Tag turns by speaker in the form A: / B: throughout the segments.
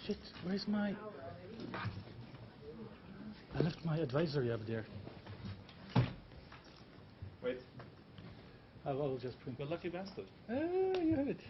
A: Shit, where's my... I left my advisory up there.
B: Wait.
A: I will just print.
B: The lucky bastard.
A: You have it.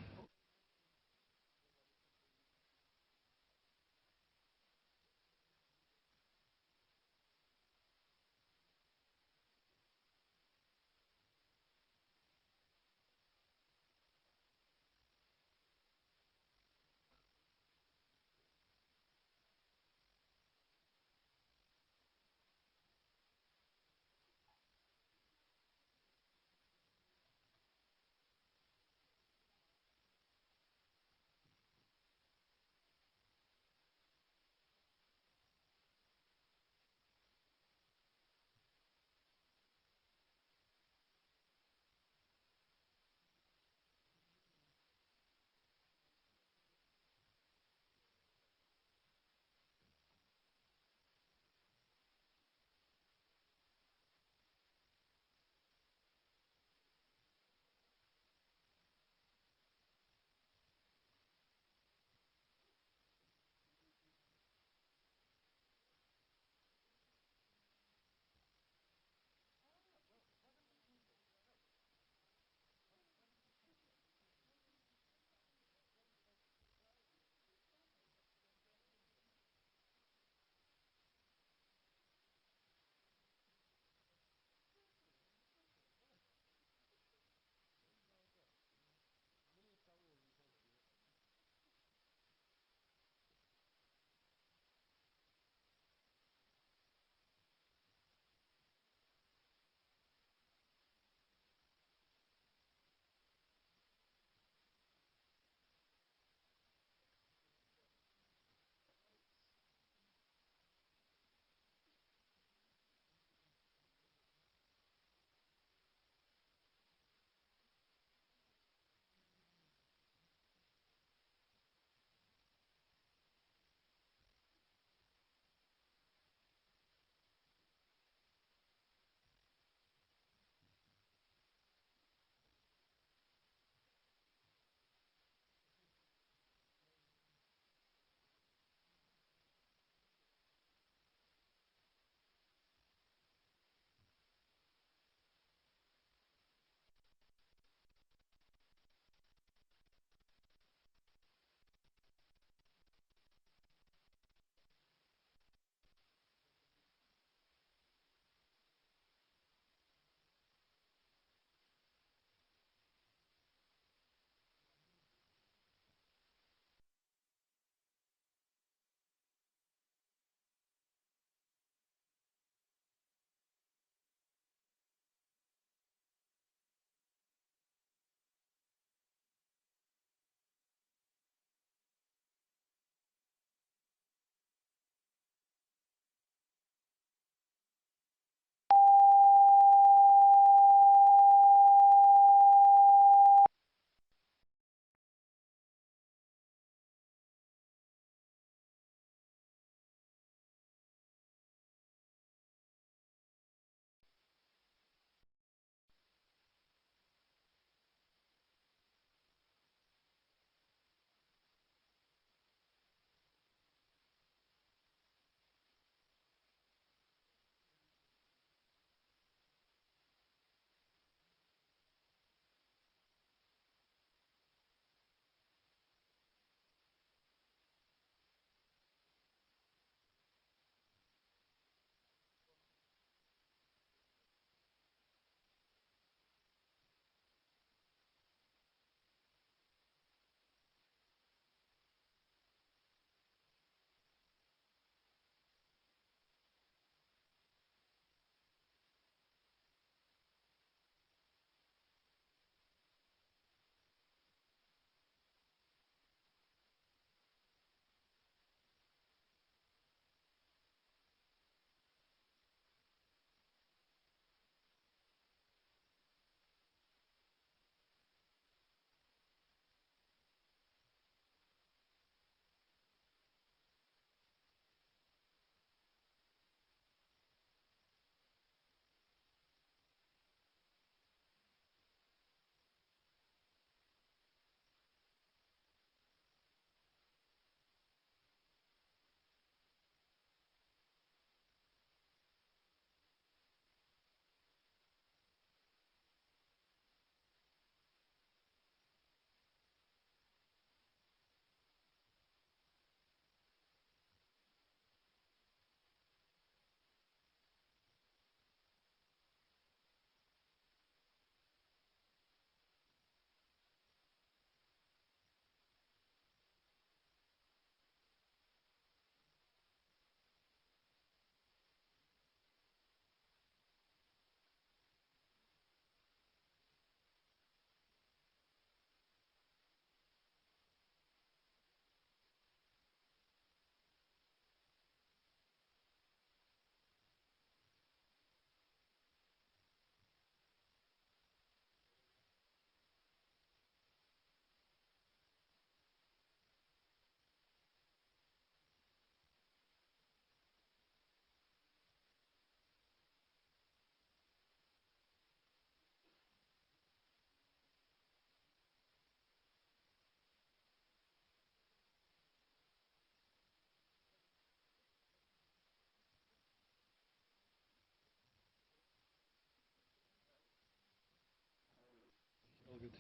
A: good.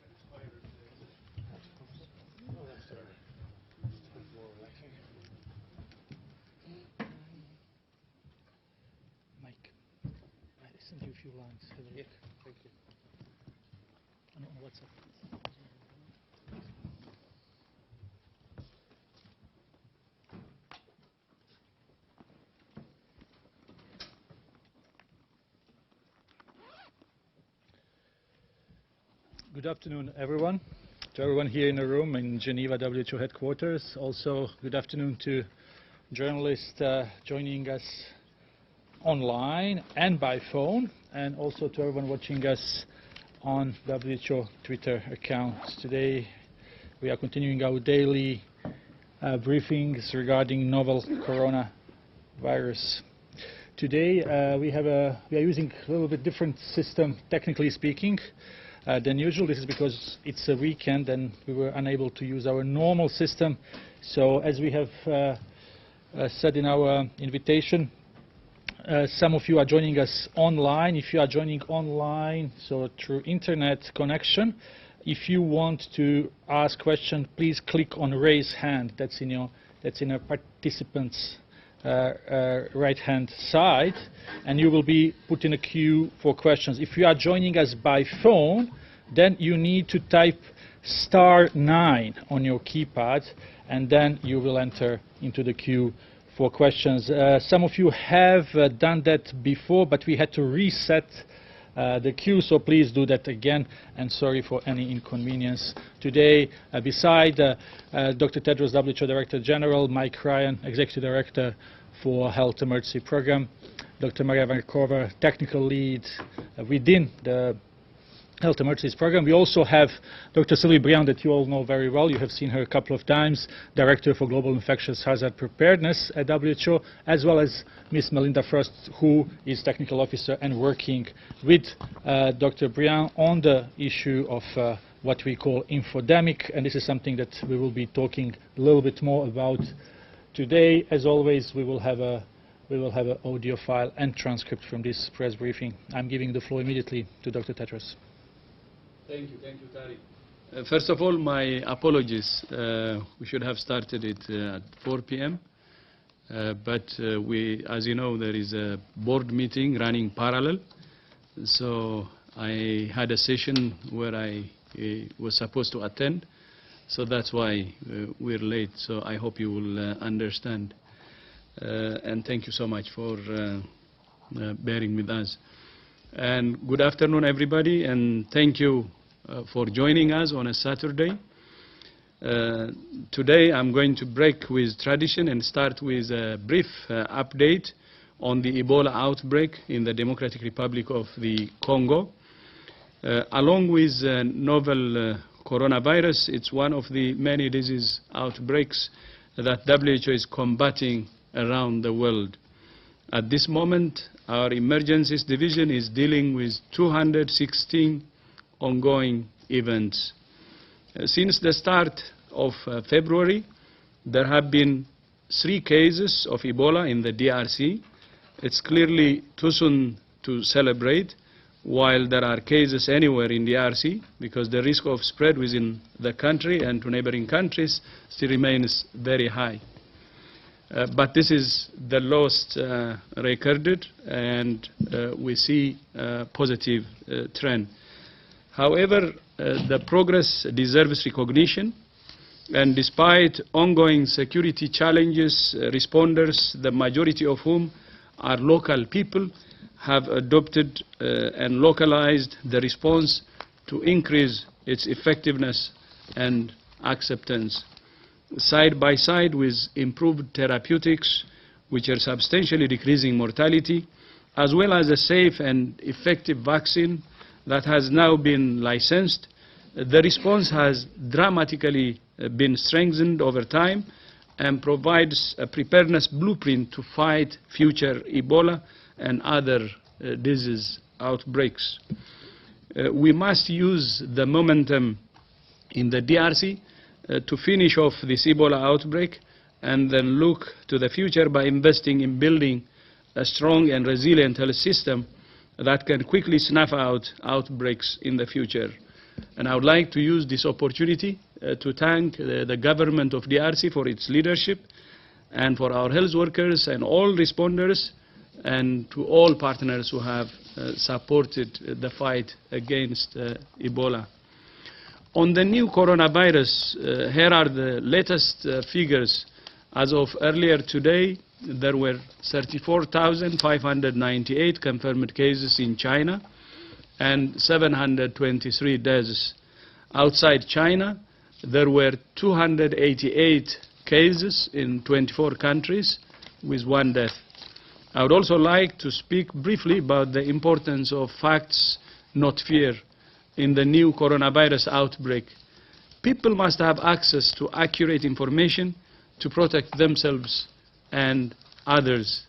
A: Oh, that's all right. It's more relaxing. Mike, I sent you a few lines. Have a look.
B: Thank you.
A: On WhatsApp. Good afternoon, everyone. To everyone here in the room in Geneva WHO headquarters. Also, good afternoon to journalists joining us online and by phone, and also to everyone watching us on WHO Twitter accounts. Today, we are continuing our daily briefings regarding novel coronavirus. Today, we are using a little bit different system, technically speaking, than usual. This is because it's a weekend and we were unable to use our normal system. So as we have said in our invitation, some of you are joining us online. If you are joining online, so through internet connection, if you want to ask questions, please click on raise hand. That's in a participants right-hand side, and you will be put in a queue for questions. If you are joining us by phone, then you need to type *9 on your keypad, and then you will enter into the queue for questions. Some of you have done that before, but we had to reset the queue, so please do that again, and sorry for any inconvenience. Today, beside Dr. Tedros, WHO Director General, Mike Ryan, Executive Director for Health Emergency Program, Dr. Maria Vankova, Technical Lead within the Health Emergencies Program. We also have Dr. Sylvie Briand, that you all know very well. You have seen her a couple of times, Director for Global Infectious Hazard Preparedness at WHO, as well as Ms. Melinda Frost, who is Technical Officer and working with Dr. Briand on the issue of what we call infodemic, and this is something that we will be talking a little bit more about today. As always, we will have an audio file and transcript from this press briefing. I'm giving the floor immediately to Dr. Tedros.
B: Thank you, Tariq. First of all, my apologies. We should have started it at 4 p.m. But as you know, there is a board meeting running parallel. So I had a session where I was supposed to attend. So that's why we're late. So I hope you will understand. And thank you so much for bearing with us. And good afternoon, everybody, and thank you for joining us on a Saturday. Today I'm going to break with tradition and start with a brief update on the Ebola outbreak in the Democratic Republic of the Congo. Along with novel coronavirus, it's one of the many disease outbreaks that WHO is combating around the world. At this moment, our emergencies division is dealing with 216 ongoing events. Since the start of February, there have been 3 cases of Ebola in the DRC. It's clearly too soon to celebrate while there are cases anywhere in the DRC, because the risk of spread within the country and to neighboring countries still remains very high. But this is the lowest recorded, and we see a positive trend. However, the progress deserves recognition, and despite ongoing security challenges, responders, the majority of whom are local people, have adopted and localized the response to increase its effectiveness and acceptance. Side by side with improved therapeutics, which are substantially decreasing mortality, as well as a safe and effective vaccine that has now been licensed, the response has dramatically been strengthened over time and provides a preparedness blueprint to fight future Ebola and other disease outbreaks. We must use the momentum in the DRC to finish off this Ebola outbreak and then look to the future by investing in building a strong and resilient health system that can quickly snuff out outbreaks in the future. And I would like to use this opportunity to thank the government of DRC for its leadership, and for our health workers and all responders, and to all partners who have supported the fight against Ebola. On the new coronavirus, here are the latest figures. As of earlier today, there were 34,598 confirmed cases in China and 723 deaths. Outside China, there were 288 cases in 24 countries with 1 death. I would also like to speak briefly about the importance of facts, not fear, in the new coronavirus outbreak. People must have access to accurate information to protect themselves and others.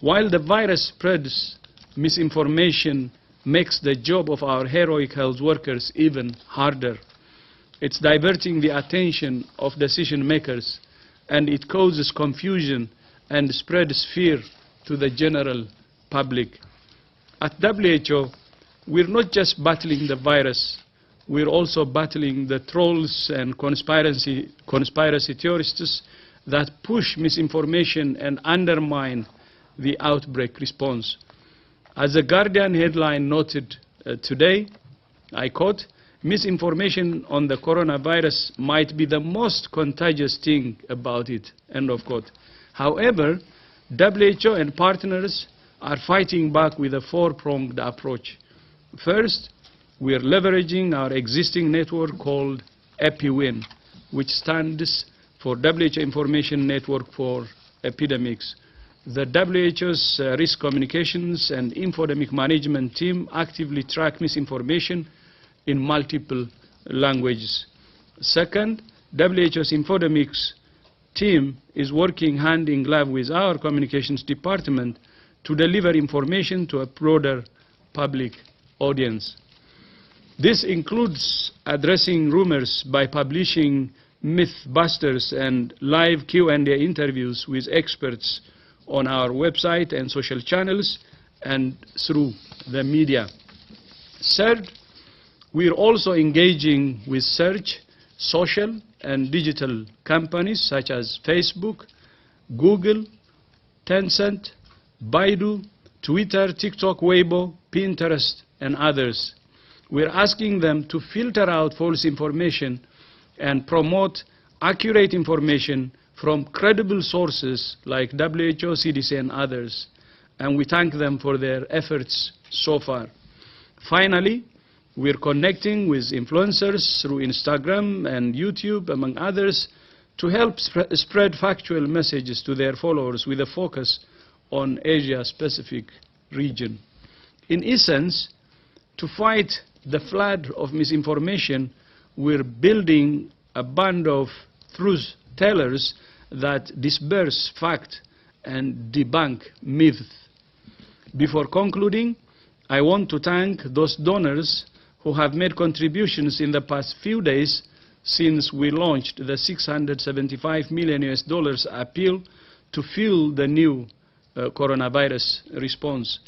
B: While the virus spreads, misinformation makes the job of our heroic health workers even harder. It's diverting the attention of decision makers, and it causes confusion and spreads fear to the general public. At WHO, we're not just battling the virus, we're also battling the trolls and conspiracy theorists that push misinformation and undermine the outbreak response. As the Guardian headline noted today, I quote, "Misinformation on the coronavirus might be the most contagious thing about it," end of quote. However, WHO and partners are fighting back with a four-pronged approach. First, we are leveraging our existing network called EpiWin, which stands for WHO Information Network for Epidemics. The WHO's risk communications and infodemic management team actively track misinformation in multiple languages. Second, WHO's infodemics team is working hand in glove with our communications department to deliver information to a broader public audience. This includes addressing rumors by publishing mythbusters and live Q&A interviews with experts on our website and social channels and through the media. Third, we are also engaging with search, social and digital companies such as Facebook, Google, Tencent, Baidu, Twitter, TikTok, Weibo, Pinterest, and others. We're asking them to filter out false information and promote accurate information from credible sources like WHO, CDC, and others. And we thank them for their efforts so far. Finally, we're connecting with influencers through Instagram and YouTube, among others, to help spread factual messages to their followers with a focus on Asia-Pacific region. In essence, to fight the flood of misinformation, we're building a band of truth tellers that disperse fact and debunk myth. Before concluding, I want to thank those donors who have made contributions in the past few days since we launched the $675 million appeal to fuel the new coronavirus response.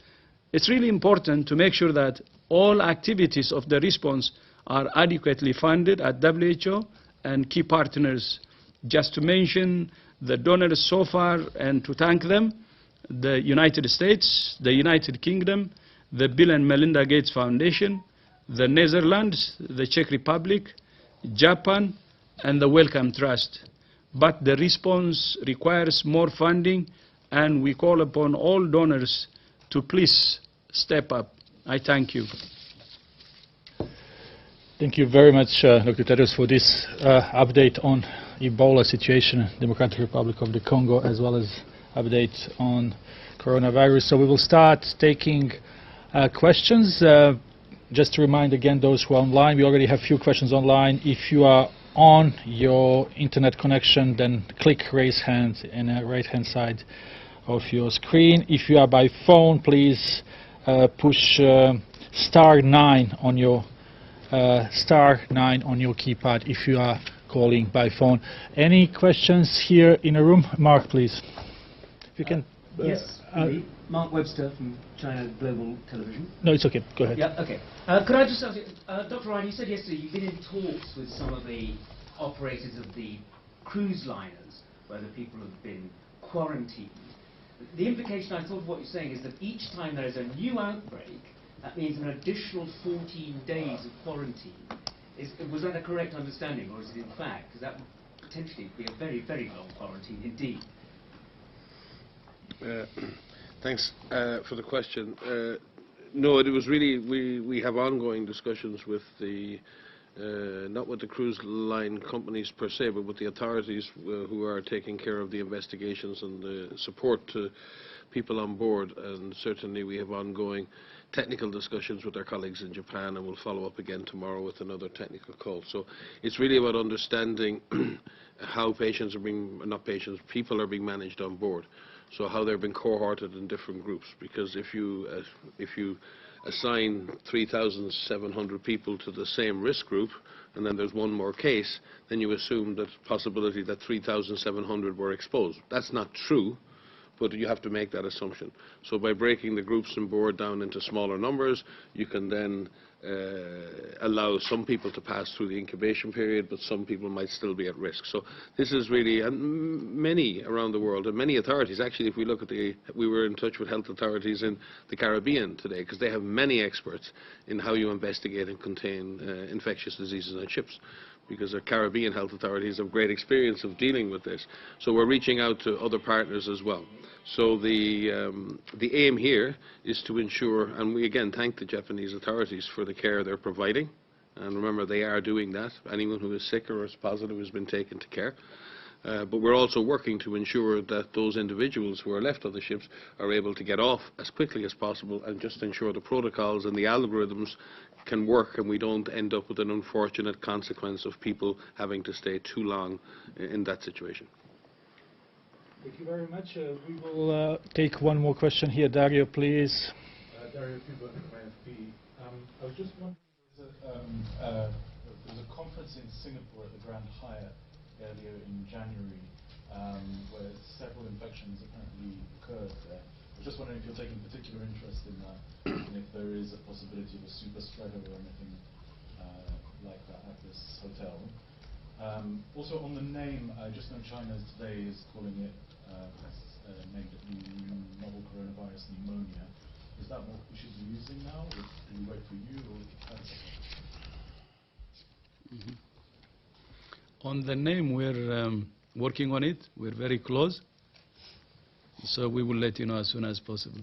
B: It's really important to make sure that all activities of the response are adequately funded at WHO and key partners. Just to mention the donors so far and to thank them: the United States, the United Kingdom, the Bill and Melinda Gates Foundation, the Netherlands, the Czech Republic, Japan, and the Wellcome Trust. But the response requires more funding, and we call upon all donors to please step up. I thank you.
A: Thank you very much, Dr. Tedros, for this update on Ebola situation in the Democratic Republic of the Congo, as well as update on coronavirus. So we will start taking questions. Just to remind again those who are online, we already have a few questions online. If you are on your internet connection, then click raise hand in the right-hand side of your screen. If you are by phone, please push *9 on your *9 on your keypad if you are calling by phone. Any questions here in the room? Mark, please. If you can.
C: Yes, Mark Webster from China Global Television.
A: No, it's okay. Go ahead.
C: Yeah, okay. Could I just ask you, Dr. Ryan, you said yesterday you've been in talks with some of the operators of the cruise liners, where the people have been quarantined. The implication, I thought, of what you're saying is that each time there is a new outbreak, that means an additional 14 days of quarantine. Was that a correct understanding, or is it in fact? Because that would potentially be a very, very long quarantine indeed.
D: Thanks for the question. No, it was really, we have ongoing discussions with the, not with the cruise line companies per se, but with the authorities who are taking care of the investigations and the support to people on board. And certainly we have ongoing technical discussions with our colleagues in Japan, and we'll follow up again tomorrow with another technical call. So it's really about understanding how patients are being, not patients, people are being managed on board. So how they're being cohorted in different groups, because if you assign 3,700 people to the same risk group, and then there's one more case, then you assume that possibility that 3,700 were exposed. That's not true, but you have to make that assumption. So by breaking the groups on board down into smaller numbers, you can then allow some people to pass through the incubation period, but some people might still be at risk. So this is really, and many around the world, and many authorities, actually, if we look at we were in touch with health authorities in the Caribbean today, because they have many experts in how you investigate and contain infectious diseases on ships, because the Caribbean health authorities have great experience of dealing with this. So we're reaching out to other partners as well. So the aim here is to ensure, and we again thank the Japanese authorities for the care they're providing, and remember they are doing that. Anyone who is sick or is positive has been taken to care. But we're also working to ensure that those individuals who are left on the ships are able to get off as quickly as possible, and just ensure the protocols and the algorithms can work, and we don't end up with an unfortunate consequence of people having to stay too long in that situation.
A: Thank you very much. We will take one more question here. Dario, please.
E: Dario Kuba from AFP. I was just wondering, there was a conference in Singapore at the Grand Hyatt earlier in January where several infections apparently occurred there. I was just wondering if you're taking particular interest in that, and if there is a possibility of a super spreader or anything like that at this hotel. Also on the name, I just know China today is calling it, named it novel coronavirus pneumonia. Is that what we should be using now, or do we wait for you, or how does that work?
B: On the name, we're working on it. We're very close. So we will let you know as soon as possible.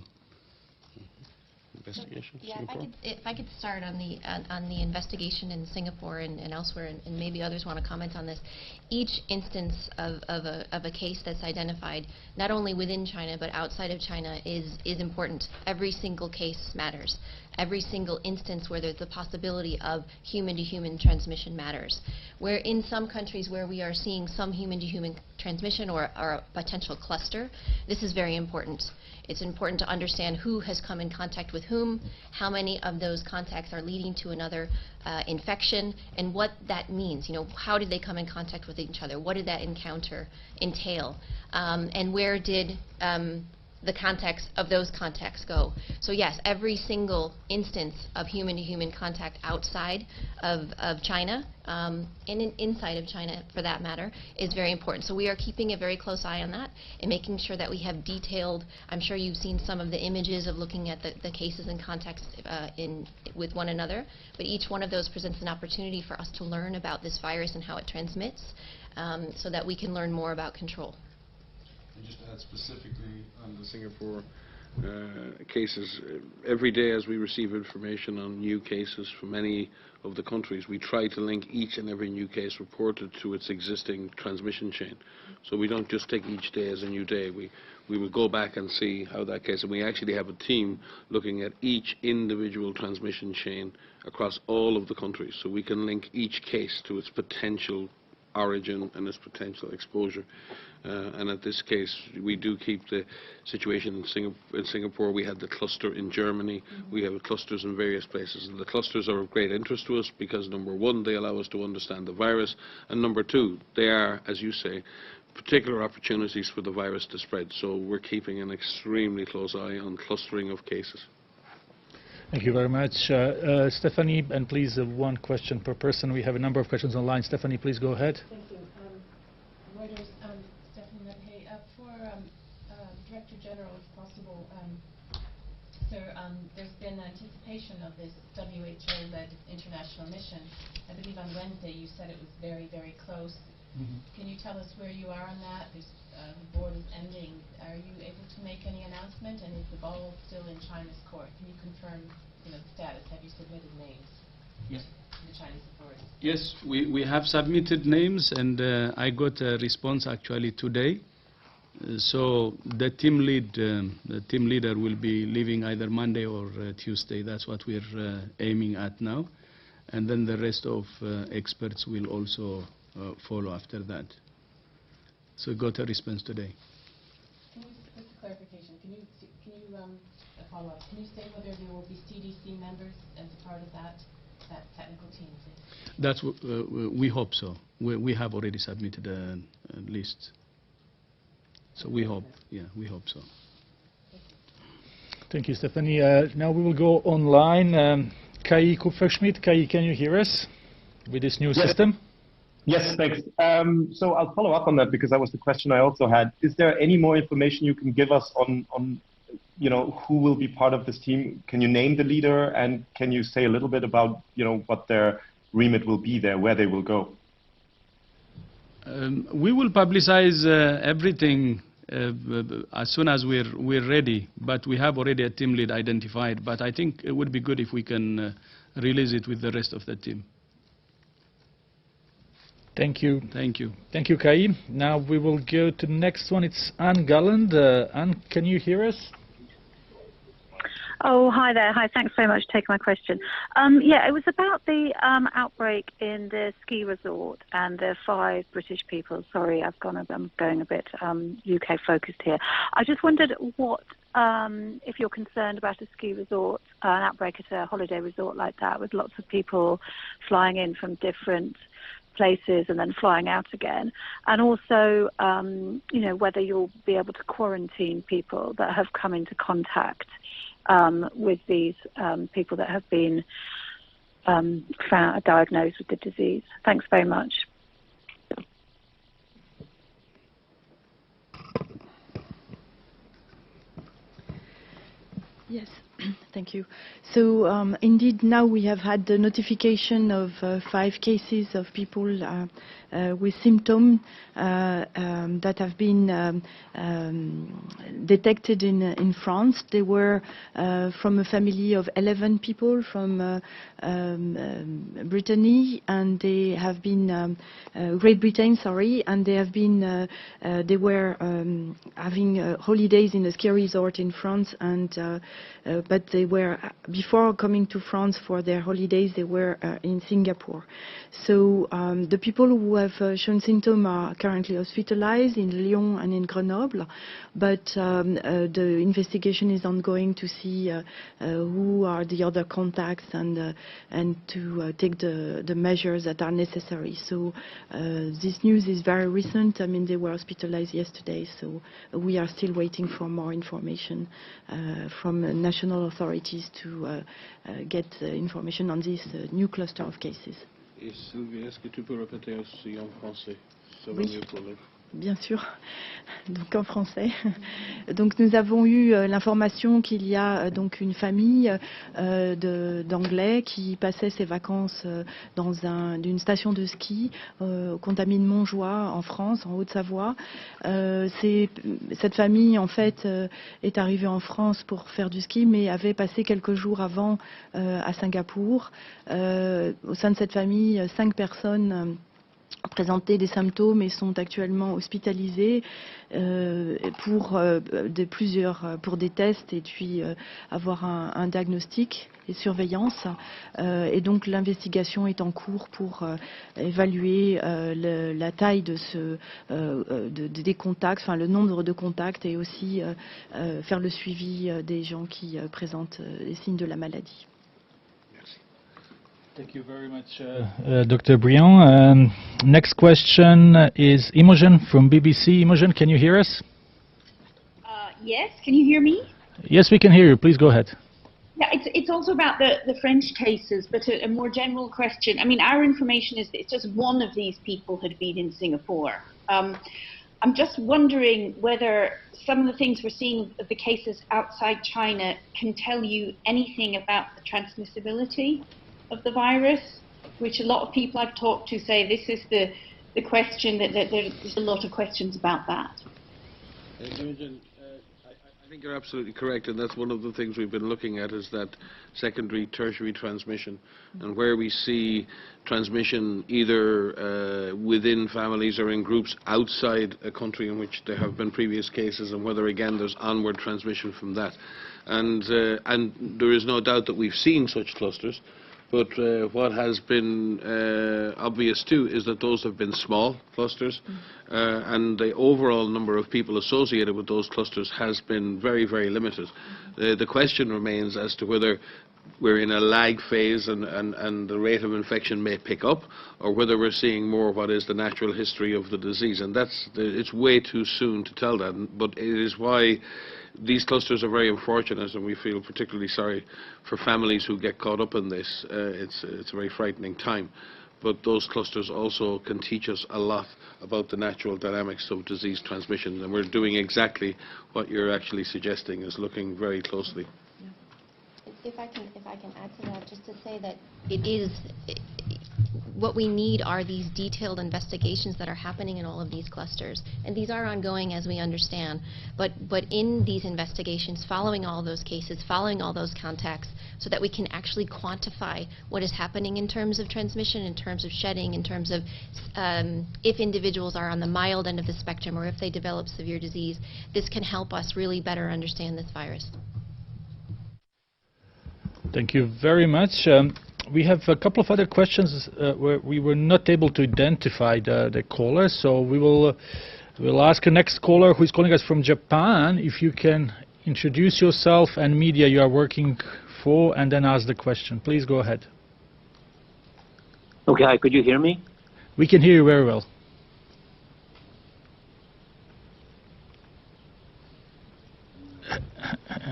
D: Investigation,
F: yeah,
D: Singapore?
F: if I could start on the investigation in Singapore and elsewhere, and maybe others want to comment on this. Each instance of a case that's identified, not only within China but outside of China, is important. Every single case matters. Every single instance where there's the possibility of human-to-human transmission matters. Where in some countries where we are seeing some human-to-human transmission or a potential cluster, this is very important. It's important to understand who has come in contact with whom, how many of those contacts are leading to another infection, and what that means. You know, how did they come in contact with each other? What did that encounter entail? And where did the contacts of those contacts go? So yes, every single instance of human-to-human contact outside of China, and inside of China for that matter, is very important. So we are keeping a very close eye on that and making sure that we have detailed, I'm sure you've seen some of the images of looking at the cases and contacts with one another, but each one of those presents an opportunity for us to learn about this virus and how it transmits, so that we can learn more about control.
D: And just to add specifically on the Singapore cases, every day as we receive information on new cases from any of the countries, we try to link each and every new case reported to its existing transmission chain. So we don't just take each day as a new day. We will go back and see how that case, and we actually have a team looking at each individual transmission chain across all of the countries, so we can link each case to its potential origin and its potential exposure. And at this case, we do keep the situation in Singapore. We had the cluster in Germany. We have clusters in various places. And the clusters are of great interest to us because, number one, they allow us to understand the virus, and number two, they are, as you say, particular opportunities for the virus to spread. So we're keeping an extremely close eye on clustering of cases.
A: Thank you very much. Stephanie, and please one question per person. We have a number of questions online. Stephanie, please go ahead.
G: Thank you. Reuters, Stephanie Medhey. For Director General, if possible, sir, there's been anticipation of this WHO-led international mission. I believe on Wednesday you said it was very, very close. Can you tell us where you are on that? The board is ending. Are you able to make any announcement? And is the ball still in China's court? Can you confirm, the status? Have you submitted names?
C: Yes.
G: To the Chinese authorities?
B: Yes, we have submitted names, and I got a response actually today. So the team leader will be leaving either Monday or Tuesday. That's what we're aiming at now, and then the rest of experts will also follow after that. So got a response today.
G: Can you, just a clarification, can you a follow-up, can you say whether there will be CDC members as a part of that technical team, please?
B: That's we hope so. We have already submitted a list. So we hope, yeah, we hope so.
A: Thank you, Stephanie. Now we will go online. Kai Kupferschmidt. Kai, can you hear us with this new system?
H: Yes, thanks. So I'll follow up on that because that was the question I also had. Is there any more information you can give us on who will be part of this team? Can you name the leader, and can you say a little bit about what their remit will be there, where they will go?
B: We will publicize everything as soon as we're ready, but we have already a team lead identified. But I think it would be good if we can release it with the rest of the team.
A: Thank you.
B: Thank you.
A: Thank you, Kai. Now we will go to the next one. It's Anne Galland. Anne, can you hear us?
I: Oh, hi there. Hi, thanks very much for taking my question. Yeah, it was about the outbreak in the ski resort and the 5 British people. Sorry, I'm going a bit UK focused here. I just wondered if you're concerned about a ski resort, an outbreak at a holiday resort like that, with lots of people flying in from different places and then flying out again, and also whether you'll be able to quarantine people that have come into contact with these people that have been diagnosed with the disease. Thanks very much.
J: Yes, thank you. So indeed, now we have had the notification of 5 cases of people with symptoms that have been detected in France. They were from a family of 11 people from Brittany, and they have been Great Britain, sorry, and they have been they were having holidays in a ski resort in France, and but they were, before coming to France for their holidays, they were in Singapore. So the people who have shown symptoms are currently hospitalized in Lyon and in Grenoble, but the investigation is ongoing to see who are the other contacts and to take the measures that are necessary. So this news is very recent. I mean, they were hospitalized yesterday, so we are still waiting for more information from national authorities to get information on this new cluster of cases.
D: Et Sylvie, est-ce que tu peux répéter aussi en français? Ça va
J: Oui.
D: mieux pour nous.
J: Bien sûr, donc en français. Donc nous avons eu l'information qu'il y a donc une famille d'Anglais qui passait ses vacances dans d'une station de ski au Contamine Montjoie en France, en Haute-Savoie. Cette famille en fait est arrivée en France pour faire du ski, mais avait passé quelques jours avant à Singapour. Au sein de cette famille, 5 personnes présentaient des symptômes et sont actuellement hospitalisés pour des tests et puis avoir un diagnostic et surveillance. Et donc l'investigation est en cours pour évaluer la taille des contacts, enfin le nombre de contacts, et aussi faire le suivi des gens qui présentent les signes de la maladie.
A: Thank you very much, Dr. Briand. Next question is Imogen from BBC. Imogen, can you hear us?
K: Yes, can you hear me?
A: Yes, we can hear you. Please go ahead.
K: Yeah, it's also about the French cases, but a more general question. I mean, our information is that it's just one of these people had been in Singapore. I'm just wondering whether some of the things we're seeing of the cases outside China can tell you anything about the transmissibility of the virus, which a lot of people I've talked to say this is the question, that there's a lot of questions about that.
D: Imogen, I think you're absolutely correct, and that's one of the things we've been looking at, is that secondary, tertiary transmission, and where we see transmission either within families or in groups outside a country in which there have been previous cases, and whether again there's onward transmission from that. And there is no doubt that we've seen such clusters. But what has been obvious too is that those have been small clusters, and the overall number of people associated with those clusters has been very, very limited. The question remains as to whether we're in a lag phase and the rate of infection may pick up, or whether we're seeing more what is the natural history of the disease. And it's way too soon to tell that, but it is why these clusters are very unfortunate, and we feel particularly sorry for families who get caught up in this. It's a very frightening time. But those clusters also can teach us a lot about the natural dynamics of disease transmission, and we're doing exactly what you're actually suggesting, is looking very closely.
F: If I can add to that, just to say that it is what we need are these detailed investigations that are happening in all of these clusters, and these are ongoing as we understand. But in these investigations, following all those cases, following all those contacts, so that we can actually quantify what is happening in terms of transmission, in terms of shedding, in terms of if individuals are on the mild end of the spectrum or if they develop severe disease. This can help us really better understand this virus.
A: Thank you very much. We have a couple of other questions where we were not able to identify the caller, so we'll ask the next caller, who is calling us from Japan, if you can introduce yourself and media you are working for, and then ask the question. Please go ahead.
L: Okay, hi, could you hear me?
A: We can hear you very well.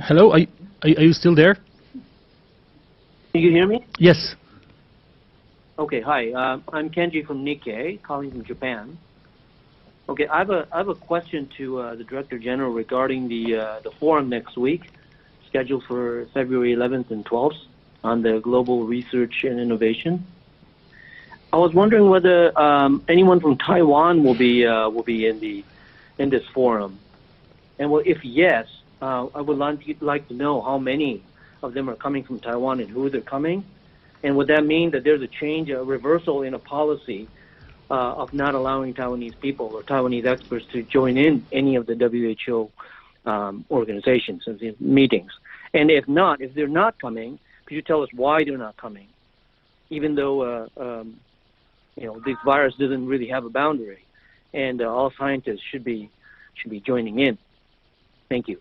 A: Hello, are you still there?
L: Can you hear me?
A: Yes.
L: Okay, hi. I'm Kenji from Nikkei, calling from Japan. Okay, I have a question to the Director General regarding the forum next week, scheduled for February 11th and 12th on the global research and innovation. I was wondering whether anyone from Taiwan will be in this forum, and well, if yes, I would like to know how many of them are coming from Taiwan and who they're coming, and would that mean that there's a change, a reversal in a policy of not allowing Taiwanese people or Taiwanese experts to join in any of the WHO organizations and the meetings? And if not, if they're not coming, could you tell us why they're not coming, even though this virus doesn't really have a boundary, and all scientists should be joining in? Thank you.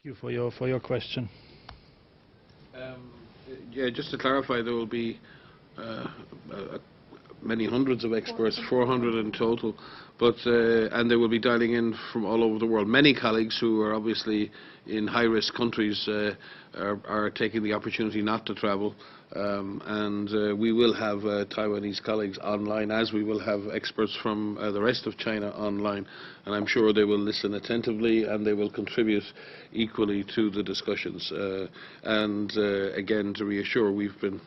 A: Thank you for your question.
D: Yeah, just to clarify, there will be many hundreds of experts, 400 in total, but and they will be dialing in from all over the world. Many colleagues who are obviously in high-risk countries are taking the opportunity not to travel, and we will have Taiwanese colleagues online, as we will have experts from the rest of China online, and I'm sure they will listen attentively and they will contribute equally to the discussions. Again, to reassure, we've been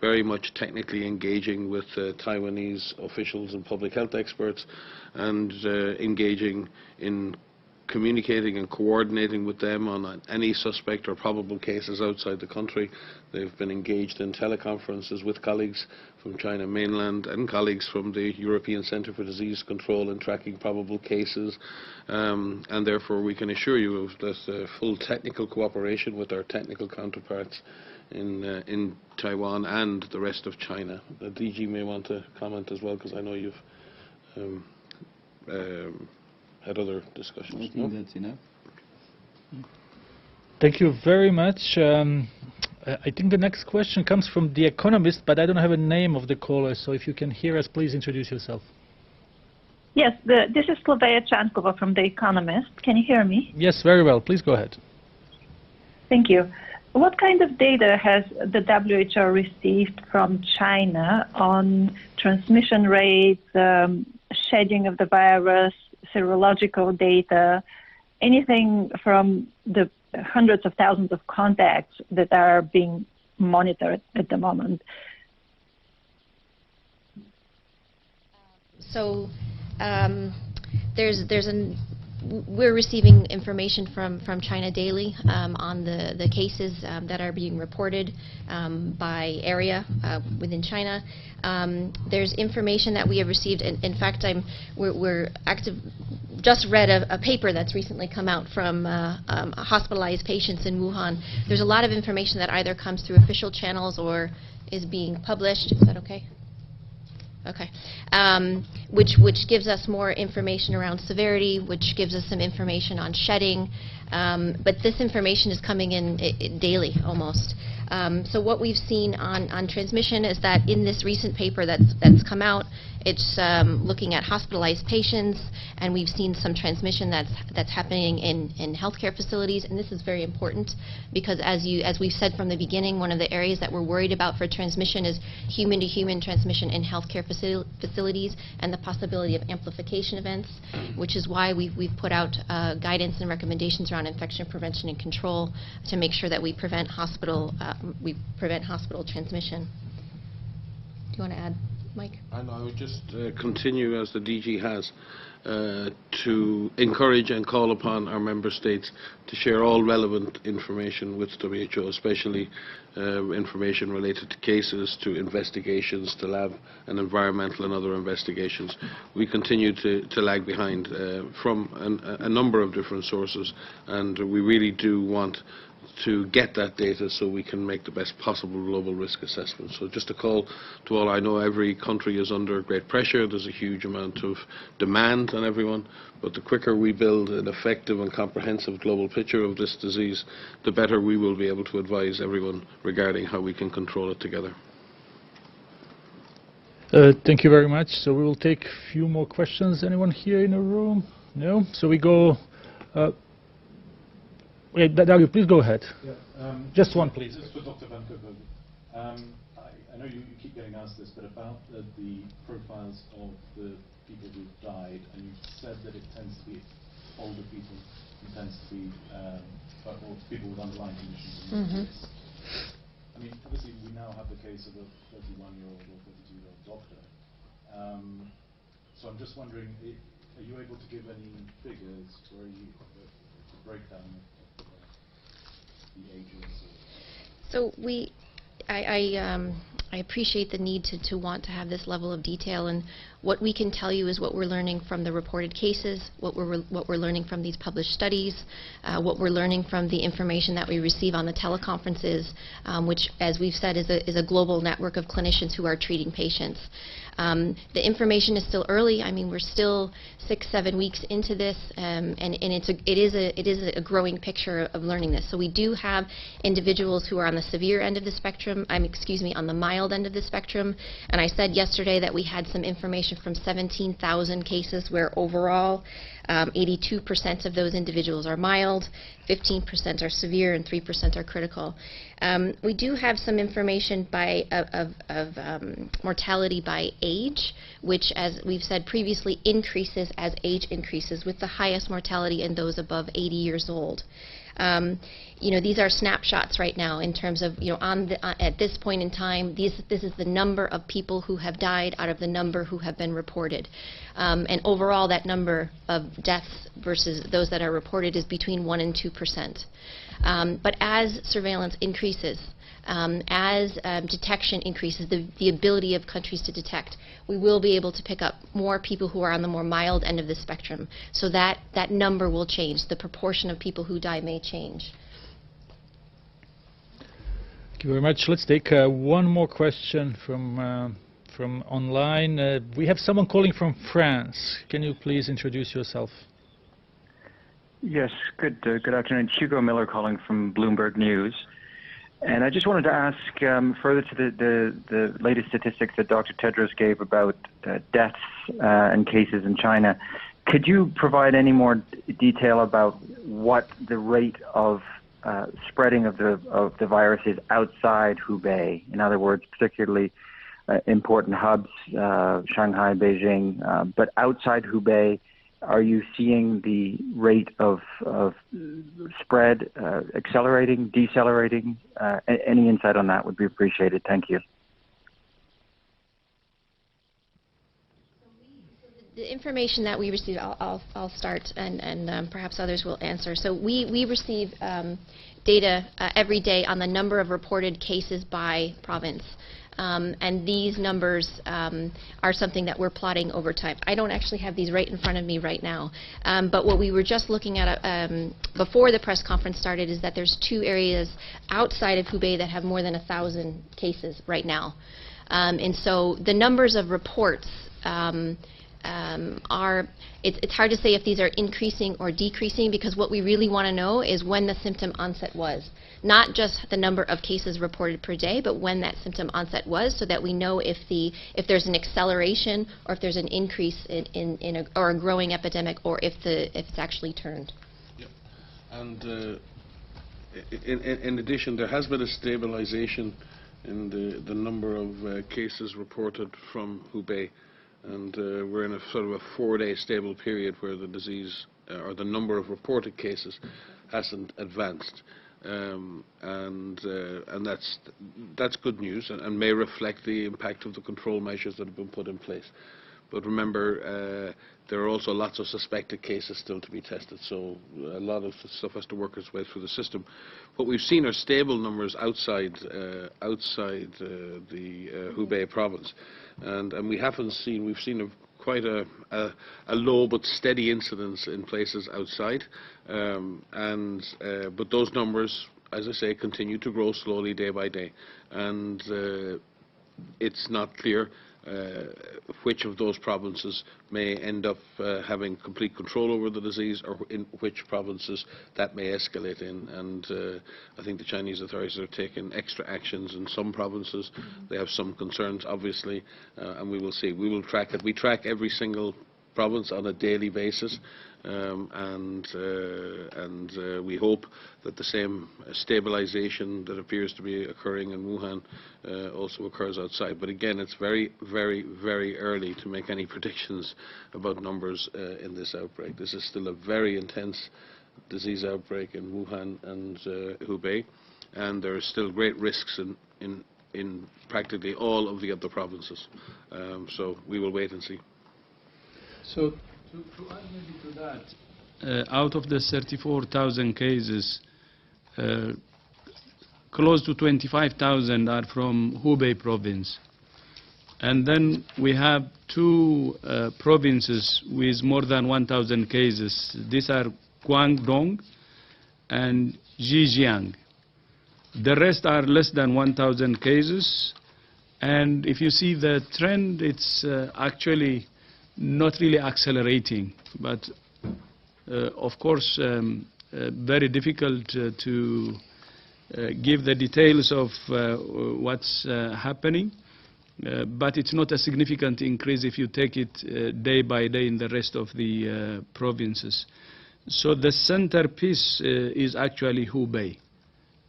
D: very much technically engaging with Taiwanese officials and public health experts, and engaging in communicating and coordinating with them on any suspect or probable cases outside the country. They've been engaged in teleconferences with colleagues from China mainland and colleagues from the European Centre for Disease Control and tracking probable cases, and therefore we can assure you of this full technical cooperation with our technical counterparts in Taiwan and the rest of China. The DG may want to comment as well, because I know you've had other discussions.
B: I think that's enough.
A: Thank you very much. I think the next question comes from The Economist, but I don't have a name of the caller, so if you can hear us, please introduce yourself.
I: Yes, this is Slovea Chankova from The Economist. Can you hear me?
A: Yes, very well. Please go ahead.
I: Thank you. What kind of data has the WHO received from China on transmission rates, shedding of the virus, serological data, anything from the hundreds of thousands of contacts that are being monitored at the moment?
F: So we're receiving information from China daily on the cases that are being reported by area within China. There's information that we have received. In fact, we're active. Just read a paper that's recently come out from hospitalized patients in Wuhan. There's a lot of information that either comes through official channels or is being published. Is that okay? Okay. Which gives us more information around severity, which gives us some information on shedding. But this information is coming in daily, almost. So what we've seen on transmission is that in this recent paper that's come out, it's looking at hospitalized patients, and we've seen some transmission that's happening in healthcare facilities, and this is very important because as we've said from the beginning, one of the areas that we're worried about for transmission is human-to-human transmission in healthcare facilities and the possibility of amplification events, which is why we've put out guidance and recommendations around infection prevention and control to make sure that we prevent hospital transmission. Do you want to add, Mike?
D: And I would just continue, as the DG has, to encourage and call upon our member states to share all relevant information with WHO, especially information related to cases, to investigations, to lab and environmental and other investigations. We continue to lag behind from a number of different sources, and we really do want to get that data so we can make the best possible global risk assessment. So just a call to all. I know every country is under great pressure. There's a huge amount of demand on everyone, but the quicker we build an effective and comprehensive global picture of this disease, the better we will be able to advise everyone regarding how we can control it together.
A: Thank you very much. So we will take a few more questions. Anyone here in the room? No? So we go... Dario, please go ahead.
E: Yeah,
A: just one, please.
E: Just for Dr. Van Koevoogd. I know you keep getting asked this, but about the profiles of the people who've died, and you said that it tends to be older people, it tends to be or people with underlying conditions. I mean, obviously we now have the case of a 31-year-old or 32-year-old doctor. So I'm just wondering, are you able to give any figures or the breakdown of the ages?
F: So I appreciate the need to want to have this level of detail, and what we can tell you is what we're learning from the reported cases, what we're learning from these published studies, what we're learning from the information that we receive on the teleconferences, which, as we've said, is a global network of clinicians who are treating patients. The information is still early. I mean, we're still 6-7 weeks into this, and it is a growing picture of learning this. So we do have individuals who are on the severe end of the spectrum, on the mild end of the spectrum, and I said yesterday that we had some information from 17,000 cases where overall 82% of those individuals are mild, 15% are severe, and 3% are critical. We do have some information of mortality by age, which, as we've said previously, increases as age increases, with the highest mortality in those above 80 years old. These are snapshots right now in terms of, at this point in time, this is the number of people who have died out of the number who have been reported. And overall, that number of deaths versus those that are reported is between 1% and 2%. But as surveillance increases, as detection increases, the ability of countries to detect, we will be able to pick up more people who are on the more mild end of the spectrum. So that number will change. The proportion of people who die may change.
A: Thank you very much. Let's take one more question from online. We have someone calling from France. Can you please introduce yourself?
M: Yes, good afternoon. Hugo Miller calling from Bloomberg News. And I just wanted to ask, further to the latest statistics that Dr. Tedros gave about deaths and cases in China, could you provide any more detail about what the rate of spreading of the virus is outside Hubei? In other words, particularly important hubs, Shanghai, Beijing, but outside Hubei, are you seeing the rate of spread accelerating, decelerating? Any insight on that would be appreciated. Thank you.
F: The information that we receive, I'll start, and perhaps others will answer. So we receive data every day on the number of reported cases by province. And these numbers are something that we're plotting over time. I don't actually have these right in front of me right now. But what we were just looking at before the press conference started is that there's 2 areas outside of Hubei that have more than 1,000 cases right now. And so the numbers of reports it's hard to say if these are increasing or decreasing, because what we really want to know is when the symptom onset was. Not just the number of cases reported per day, but when that symptom onset was, so that we know if there's an acceleration or if there's an increase or a growing epidemic, or if it's actually turned.
D: Yeah. And in addition, there has been a stabilization in the number of cases reported from Hubei. And we're in a sort of a 4-day stable period where the disease or the number of reported cases hasn't advanced, and that's good news and may reflect the impact of the control measures that have been put in place. But remember, there are also lots of suspected cases still to be tested, so a lot of stuff has to work its way through the system. What we've seen are stable numbers outside the Hubei province, and we've seen quite a low but steady incidence in places outside, but those numbers, as I say, continue to grow slowly day by day, and it's not clear which of those provinces may end up having complete control over the disease, or in which provinces that may escalate in. And I think the Chinese authorities are taking extra actions in some provinces. They have some concerns, obviously, and we will see. We will track it. We track every single province on a daily basis, and we hope that the same stabilization that appears to be occurring in Wuhan also occurs outside. But again, it's very, very, very early to make any predictions about numbers in this outbreak. This is still a very intense disease outbreak in Wuhan and Hubei, and there are still great risks in practically all of the other provinces. So we will wait and see.
B: So to add maybe to that, out of the 34,000 cases, close to 25,000 are from Hubei province. And then we have 2 provinces with more than 1,000 cases. These are Guangdong and Zhejiang. The rest are less than 1,000 cases. And if you see the trend, it's actually not really accelerating, but of course very difficult to give the details of what's happening, but it's not a significant increase if you take it day by day in the rest of the provinces. So the centerpiece is actually Hubei,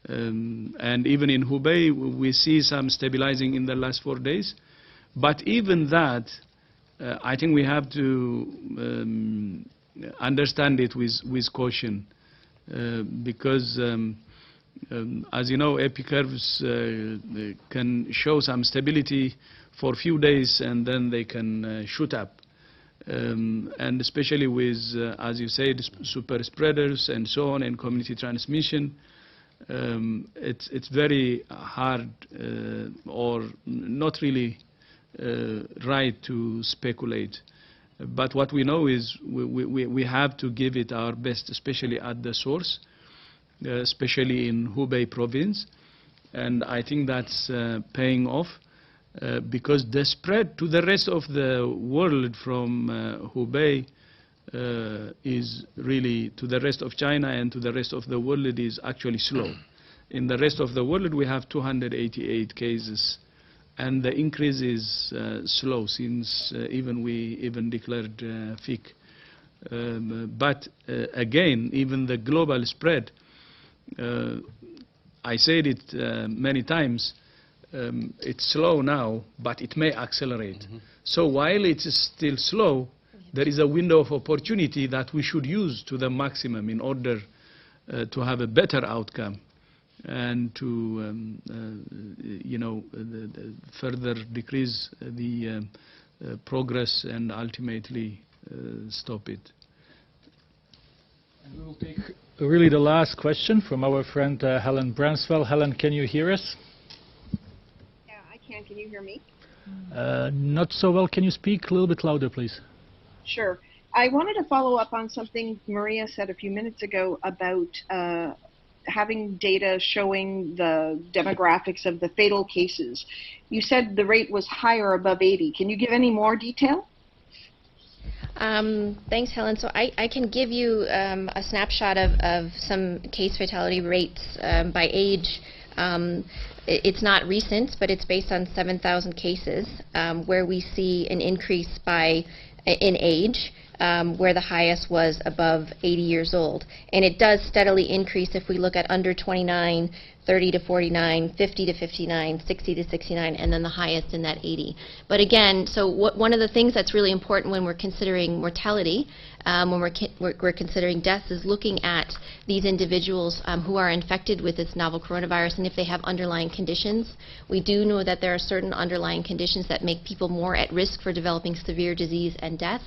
B: and even in Hubei we see some stabilizing in the last 4 days, but even that I think we have to understand it with caution, because as you know, epi curves can show some stability for a few days and then they can shoot up, and especially with, as you said, super spreaders and so on, and community transmission, it's very hard or not really right to speculate. But what we know is we have to give it our best, especially at the source, especially in Hubei province, and I think that's paying off, because the spread to the rest of the world from Hubei is really, to the rest of China and to the rest of the world, it is actually slow. In the rest of the world, we have 288 cases. And the increase is slow since we declared peak. But again, even the global spread, I said it many times, it's slow now, but it may accelerate. So while it is still slow, there is a window of opportunity that we should use to the maximum in order to have a better outcome and to further decrease the progress and ultimately stop it.
A: And we will take really the last question from our friend Helen Branswell. Helen, can you hear us?
N: Yeah, I can. Can you hear me?
A: Not so well. Can you speak a little bit louder, please?
N: Sure. I wanted to follow up on something Maria said a few minutes ago about having data showing the demographics of the fatal cases. You said the rate was higher above 80. Can you give any more detail?
F: Thanks, Helen. So I can give you a snapshot of some case fatality rates by age. It's not recent, but it's based on 7,000 cases where we see an increase in age, where the highest was above 80 years old. And it does steadily increase if we look at under 29, 30 to 49, 50 to 59, 60 to 69, and then the highest in that 80. But again, so one of the things that's really important when we're considering mortality, when we're considering deaths, is looking at these individuals who are infected with this novel coronavirus and if they have underlying conditions. We do know that there are certain underlying conditions that make people more at risk for developing severe disease and death.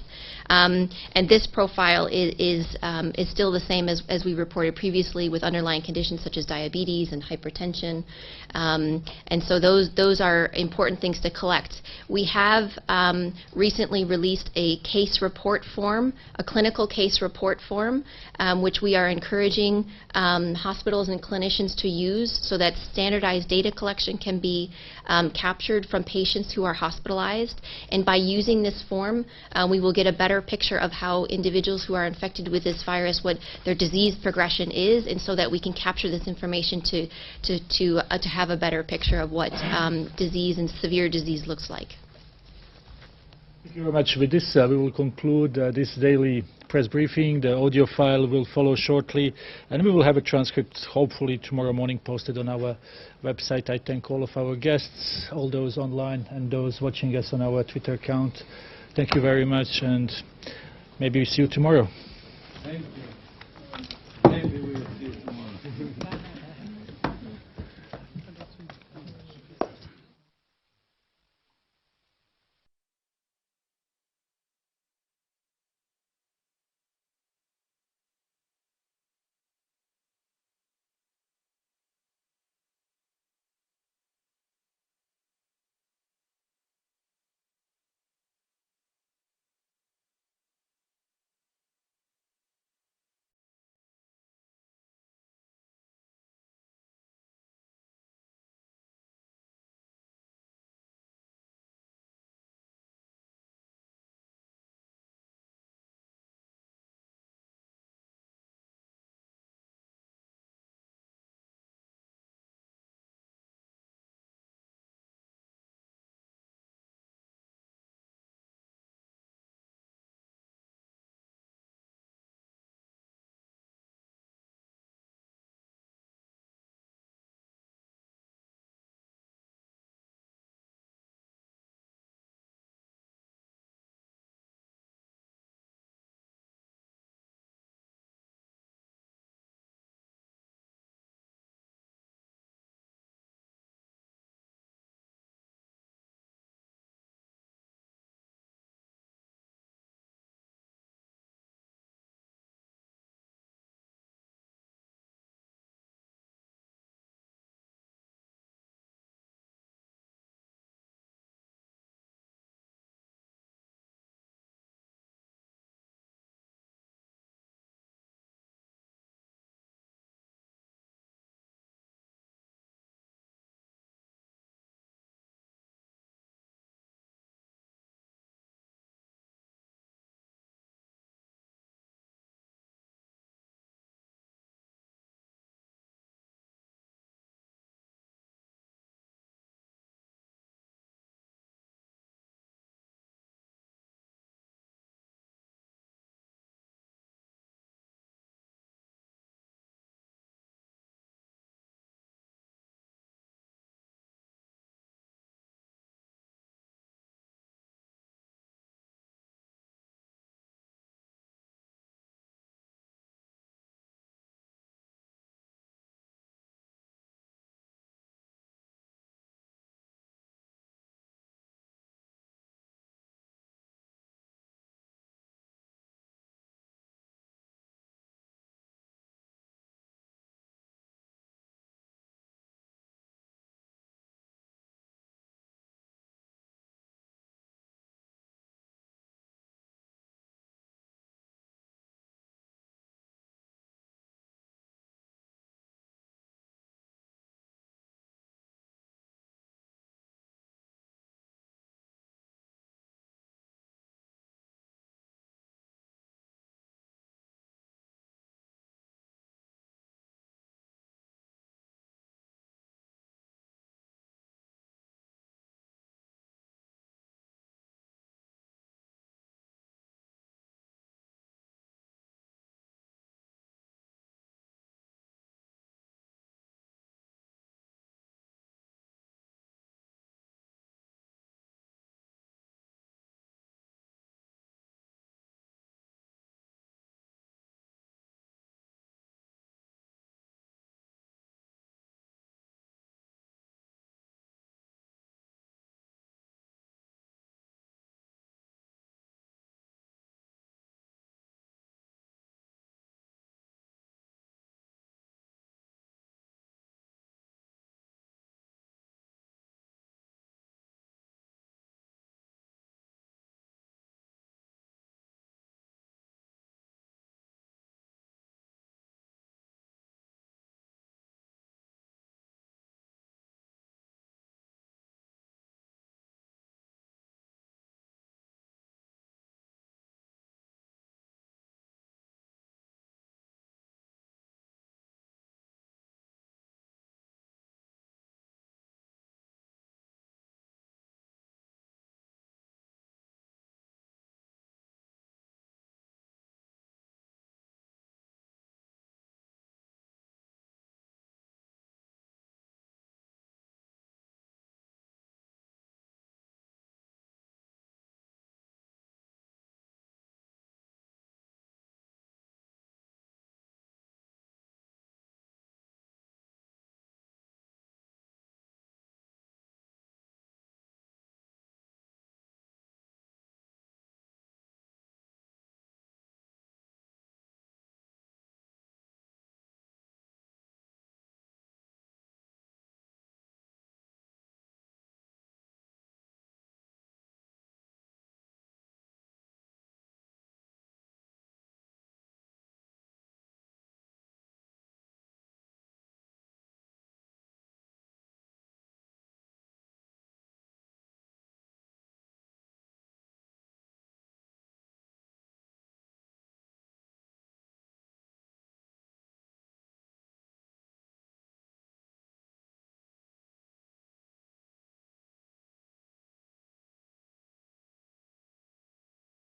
F: And this profile is still the same as we reported previously, with underlying conditions such as diabetes and hypertension. And so those are important things to collect. We have recently released a case report form, a clinical case report form, which we are encouraging hospitals and clinicians to use so that standardized data collection can be captured from patients who are hospitalized. And by using this form, we will get a better picture of how individuals who are infected with this virus, what their disease progression is, and so that we can capture this information to have a better picture of what disease and severe disease looks like.
A: Thank you very much. With this, we will conclude this daily press briefing. The audio file will follow shortly, and we will have a transcript hopefully tomorrow morning posted on our website. I thank all of our guests, all those online and those watching us on our Twitter account. Thank you very much, and maybe see you tomorrow.
B: Thank you.